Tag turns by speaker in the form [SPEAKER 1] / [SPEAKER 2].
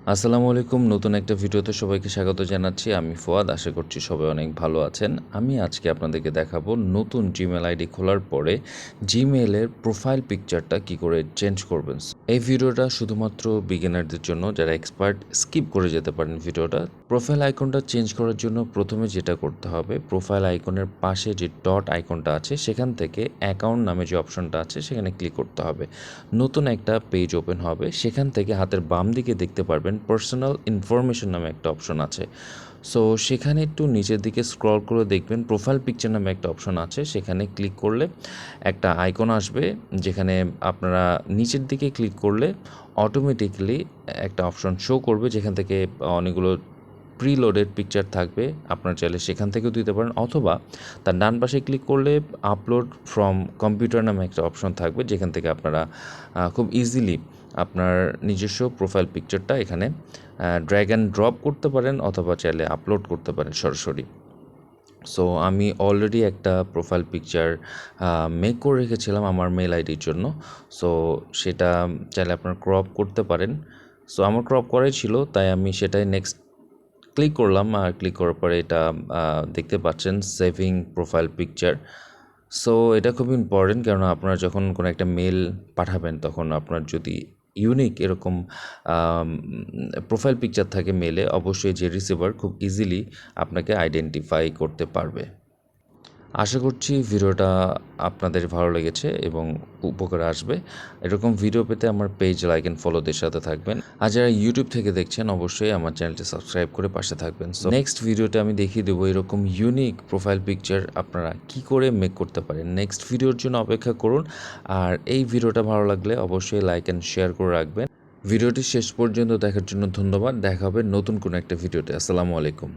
[SPEAKER 1] আসসালামু আলাইকুম। নতুন একটা ভিডিওতে সবাইকে স্বাগত জানাচ্ছি। আমি ফুয়াদ। আশা করছি সবাই অনেক ভালো আছেন। আমি আজকে আপনাদেরকে দেখাবো নতুন জিমেইল আইডি খোলার পরে জিমেইলের প্রোফাইল পিকচারটা কী করে চেঞ্জ করবেন। এই ভিডিওটা শুধুমাত্র বিগিনারদের জন্য, যারা এক্সপার্ট স্কিপ করে যেতে পারেন ভিডিওটা। প্রোফাইল আইকনটা চেঞ্জ করার জন্য প্রথমে যেটা করতে হবে, প্রোফাইল আইকনের পাশে যে ডট আইকনটা আছে সেখান থেকে অ্যাকাউন্ট নামে যে অপশনটা আছে সেখানে ক্লিক করতে হবে। নতুন একটা পেজ ওপেন হবে, সেখান থেকে হাতের বাম দিকে দেখতে পারবেন পার্সোনাল ইনফরমেশন নামে একটা অপশন আছে। সো সেখানে একটু নিচের দিকে স্ক্রল করে দেখবেন প্রোফাইল পিকচার নামে একটা অপশন আছে, সেখানে ক্লিক করলে একটা আইকন আসবে, যেখানে আপনারা নিচের দিকে ক্লিক করলে অটোমেটিকলি একটা অপশন শো করবে, যেখান থেকে অনেকগুলো প্রিলোডেড পিকচার থাকবে। আপনার চাইলে সেখান থেকেও দিতে পারেন, অথবা তার ডান পাশে ক্লিক করলে আপলোড ফ্রম কম্পিউটার নামে একটা অপশন থাকবে, যেখান থেকে আপনারা খুব ইজিলি আপনার নিজস্ব প্রোফাইল পিকচারটা এখানে ড্র্যাগ অ্যান্ড ড্রপ করতে পারেন, অথবা চাইলে আপলোড করতে পারেন সরাসরি। সো আমি অলরেডি একটা প্রোফাইল পিকচার মেক করে রেখেছিলাম আমার মেল আইডির জন্য। সো সেটা চাইলে আপনারা ক্রপ করতে পারেন। সো আমার ক্রপ করাই ছিল, তাই আমি সেটাই নেক্সট ক্লিক করলাম। আর ক্লিক করার পরে এটা দেখতে পাচ্ছেন সেভিং প্রোফাইল পিকচার। সো এটা খুব ইম্পর্টেন্ট, কারণ আপনারা যখন কোনো একটা মেল পাঠাবেন, তখন আপনার যদি ইউনিক এরকম প্রোফাইল পিকচার থাকে মেলে, অবশ্যই যে রিসিভার খুব ইজিলি আপনাকে আইডেন্টিফাই করতে পারবে। আশা করছি ভিডিওটা আপনাদের ভালো লেগেছে এবং উপকারে আসবে। এরকম ভিডিও পেতে আমার পেজ লাইক অ্যান্ড ফলোদের সাথে থাকবেন। আর যারা ইউটিউব থেকে দেখছেন, অবশ্যই আমার চ্যানেলটি সাবস্ক্রাইব করে পাশে থাকবেন। সো নেক্সট ভিডিওতে আমি দেখিয়ে দেবো এরকম ইউনিক প্রোফাইল পিকচার আপনারা কি করে মেক করতে পারেন। নেক্সট ভিডিওর জন্য অপেক্ষা করুন। আর এই ভিডিওটা ভালো লাগলে অবশ্যই লাইক অ্যান্ড শেয়ার করে রাখবেন। ভিডিওটি শেষ পর্যন্ত দেখার জন্য ধন্যবাদ। দেখা হবে নতুন কোনো একটা ভিডিওতে। আসসালামু আলাইকুম।